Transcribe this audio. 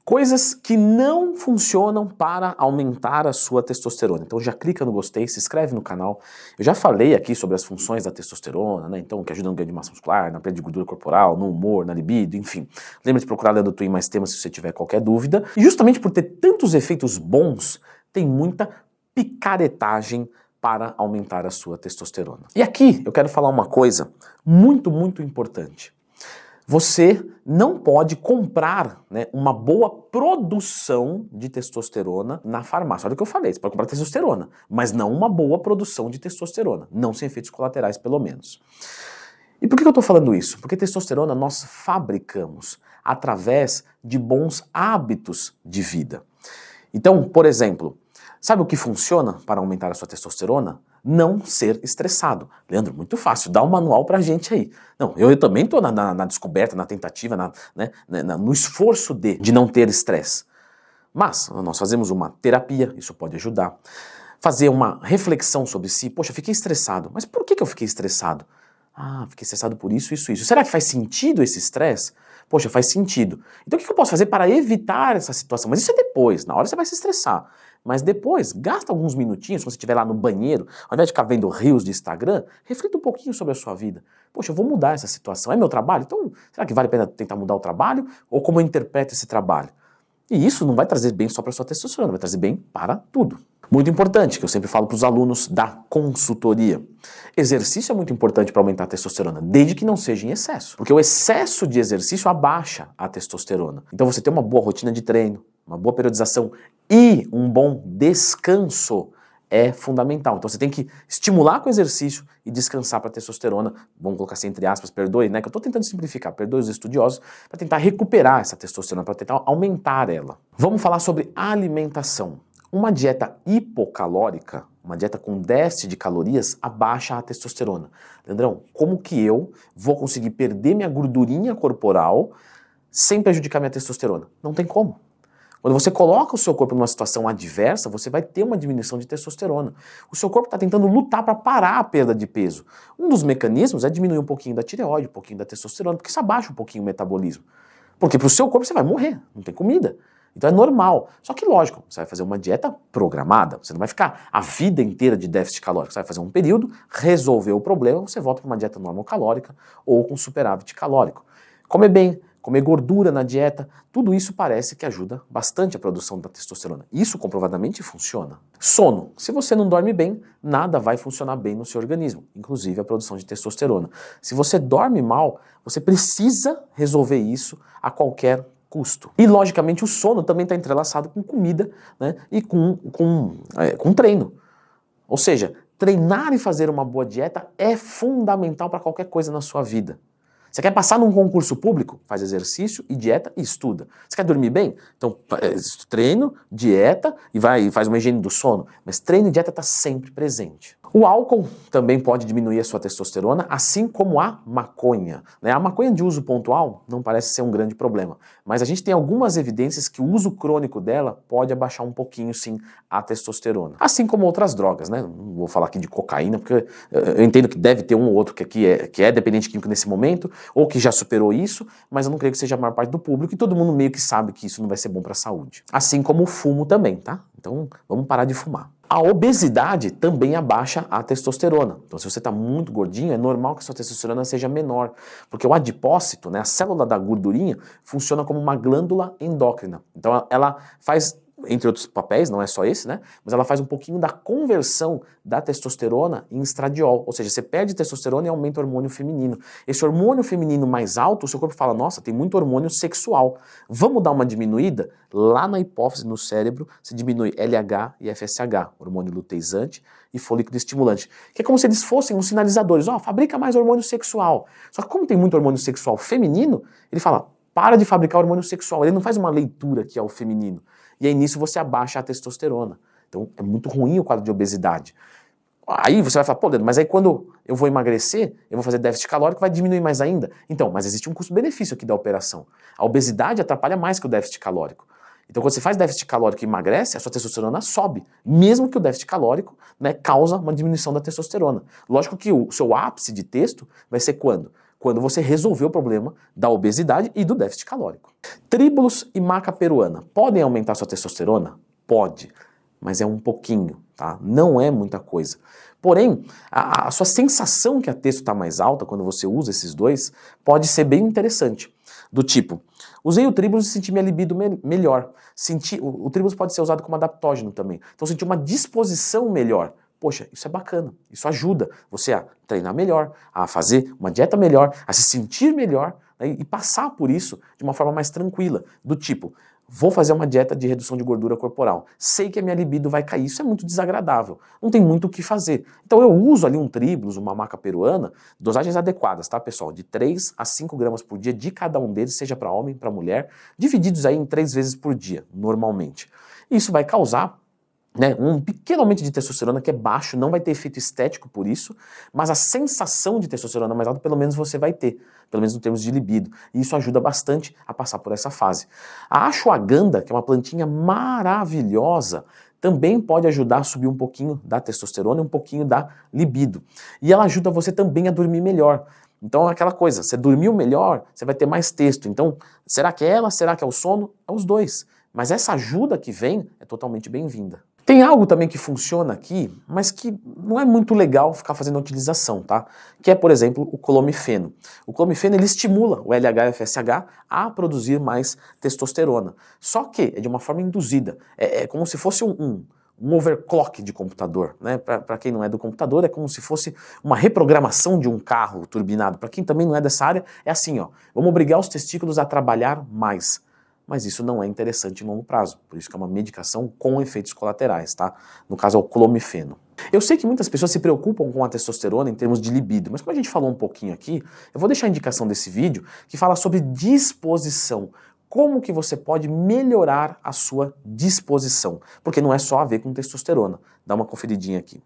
Coisas que não funcionam para aumentar a sua testosterona. Então já clica no gostei, se inscreve no canal. Eu já falei aqui sobre as funções da testosterona, né? Então que ajuda no ganho de massa muscular, na perda de gordura corporal, no humor, na libido, enfim. Lembra de procurar Leandro Twin mais temas se você tiver qualquer dúvida. E justamente por ter tantos efeitos bons, tem muita picaretagem para aumentar a sua testosterona. E aqui eu quero falar uma coisa muito, muito importante. Você não pode comprar, né, uma boa produção de testosterona na farmácia. Olha o que eu falei, você pode comprar testosterona, mas não uma boa produção de testosterona, não sem efeitos colaterais pelo menos. E por que eu estou falando isso? Porque testosterona nós fabricamos através de bons hábitos de vida. Então, por exemplo, sabe o que funciona para aumentar a sua testosterona? Não ser estressado. Leandro, muito fácil, dá um manual pra gente aí. Não, eu também tô na descoberta, na tentativa, no esforço de não ter estresse. Mas nós fazemos uma terapia, isso pode ajudar. Fazer uma reflexão sobre si. Poxa, fiquei estressado. Mas por que eu fiquei estressado? Ah, fiquei estressado por isso, isso, isso. Será que faz sentido esse estresse? Poxa, faz sentido. Então o que eu posso fazer para evitar essa situação? Mas isso é depois, na hora você vai se estressar. Mas depois, gasta alguns minutinhos, quando você estiver lá no banheiro, ao invés de ficar vendo reels de Instagram, reflita um pouquinho sobre a sua vida. Poxa, eu vou mudar essa situação. É meu trabalho? Então, será que vale a pena tentar mudar o trabalho? Ou como eu interpreto esse trabalho? E isso não vai trazer bem só para a sua testosterona, vai trazer bem para tudo. Muito importante, que eu sempre falo para os alunos da consultoria. Exercício é muito importante para aumentar a testosterona, desde que não seja em excesso. Porque o excesso de exercício abaixa a testosterona. Então você ter uma boa rotina de treino, uma boa periodização e um bom descanso é fundamental. Então você tem que estimular com o exercício e descansar para a testosterona, vamos colocar assim entre aspas, perdoe, né? Que eu estou tentando simplificar, perdoe os estudiosos, para tentar recuperar essa testosterona, para tentar aumentar ela. Vamos falar sobre alimentação. Uma dieta hipocalórica, uma dieta com déficit de calorias, abaixa a testosterona. Leandrão, como que eu vou conseguir perder minha gordurinha corporal sem prejudicar minha testosterona? Não tem como. Quando você coloca o seu corpo numa situação adversa, você vai ter uma diminuição de testosterona. O seu corpo está tentando lutar para parar a perda de peso. Um dos mecanismos é diminuir um pouquinho da tireoide, um pouquinho da testosterona, porque isso abaixa um pouquinho o metabolismo. Porque para o seu corpo você vai morrer, não tem comida. Então é normal. Só que lógico, você vai fazer uma dieta programada, você não vai ficar a vida inteira de déficit calórico, você vai fazer um período, resolver o problema, você volta para uma dieta normocalórica ou com superávit calórico. Comer bem, comer gordura na dieta, tudo isso parece que ajuda bastante a produção da testosterona. Isso comprovadamente funciona. Sono. Se você não dorme bem, nada vai funcionar bem no seu organismo, inclusive a produção de testosterona. Se você dorme mal, você precisa resolver isso a qualquer custo. E logicamente o sono também está entrelaçado com comida, né, e com treino. Ou seja, treinar e fazer uma boa dieta é fundamental para qualquer coisa na sua vida. Você quer passar num concurso público? Faz exercício e dieta e estuda. Você quer dormir bem? Então treino, dieta e faz uma higiene do sono. Mas treino e dieta está sempre presente. O álcool também pode diminuir a sua testosterona, assim como a maconha. A maconha de uso pontual não parece ser um grande problema, mas a gente tem algumas evidências que o uso crônico dela pode abaixar um pouquinho, sim, a testosterona. Assim como outras drogas, né? Não vou falar aqui de cocaína, porque eu entendo que deve ter um ou outro que é dependente químico nesse momento, ou que já superou isso, mas eu não creio que seja a maior parte do público, e todo mundo meio que sabe que isso não vai ser bom para a saúde. Assim como o fumo também, tá? Então vamos parar de fumar. A obesidade também abaixa a testosterona. Então, se você está muito gordinho, é normal que a sua testosterona seja menor, porque o adipócito, né, a célula da gordurinha, funciona como uma glândula endócrina. Então, ela faz, entre outros papéis, não é só esse, né, mas ela faz um pouquinho da conversão da testosterona em estradiol. Ou seja, você perde testosterona e aumenta o hormônio feminino. Esse hormônio feminino mais alto, o seu corpo fala, nossa, tem muito hormônio sexual. Vamos dar uma diminuída? Lá na hipófise, no cérebro, se diminui LH e FSH, hormônio luteizante e folículo estimulante. Que é como se eles fossem uns sinalizadores. Fabrica mais hormônio sexual. Só que como tem muito hormônio sexual feminino, ele fala, para de fabricar hormônio sexual. Ele não faz uma leitura que é o feminino. E aí nisso você abaixa a testosterona. Então é muito ruim o quadro de obesidade. Aí você vai falar, pô, Leandro, mas aí quando eu vou emagrecer, eu vou fazer déficit calórico, vai diminuir mais ainda. Então, mas existe um custo-benefício aqui da operação. A obesidade atrapalha mais que o déficit calórico. Então, quando você faz déficit calórico e emagrece, a sua testosterona sobe, mesmo que o déficit calórico, né, causa uma diminuição da testosterona. Lógico que o seu ápice de testo vai ser quando? quando você resolver o problema da obesidade e do déficit calórico. Tríbulos e maca peruana podem aumentar sua testosterona? Pode, mas é um pouquinho, tá? Não é muita coisa. Porém, a sua sensação que a testo está mais alta quando você usa esses dois pode ser bem interessante. Do tipo, usei o tríbulos e senti minha libido melhor. O tríbulos pode ser usado como adaptógeno também. Então senti uma disposição melhor. Poxa, isso é bacana, isso ajuda você a treinar melhor, a fazer uma dieta melhor, a se sentir melhor, né, e passar por isso de uma forma mais tranquila, do tipo, vou fazer uma dieta de redução de gordura corporal, sei que a minha libido vai cair, isso é muito desagradável, não tem muito o que fazer. Então eu uso ali um tríbulos, uma maca peruana, dosagens adequadas, tá pessoal? De 3 a 5 gramas por dia de cada um deles, seja para homem, para mulher, divididos aí em 3 vezes por dia, normalmente. Isso vai causar um pequeno aumento de testosterona que é baixo, não vai ter efeito estético por isso, mas a sensação de testosterona mais alta pelo menos você vai ter, pelo menos em termos de libido, e isso ajuda bastante a passar por essa fase. A ashwagandha, que é uma plantinha maravilhosa, também pode ajudar a subir um pouquinho da testosterona e um pouquinho da libido, e ela ajuda você também a dormir melhor. Então é aquela coisa, você dormiu melhor, você vai ter mais testo, então será que é ela, será que é o sono? É os dois, mas essa ajuda que vem é totalmente bem-vinda. Tem algo também que funciona aqui, mas que não é muito legal ficar fazendo a utilização, tá? Que é, por exemplo, o clomifeno. O clomifeno, ele estimula o LH-FSH a produzir mais testosterona. Só que é de uma forma induzida. É como se fosse um overclock de computador, né? Para quem não é do computador, é como se fosse uma reprogramação de um carro turbinado. Para quem também não é dessa área, é assim, ó. Vamos obrigar os testículos a trabalhar mais. Mas isso não é interessante em longo prazo, por isso que é uma medicação com efeitos colaterais, tá? No caso é o clomifeno. Eu sei que muitas pessoas se preocupam com a testosterona em termos de libido, mas como a gente falou um pouquinho aqui, eu vou deixar a indicação desse vídeo que fala sobre disposição. Como que você pode melhorar a sua disposição? Porque não é só a ver com testosterona. Dá uma conferidinha aqui.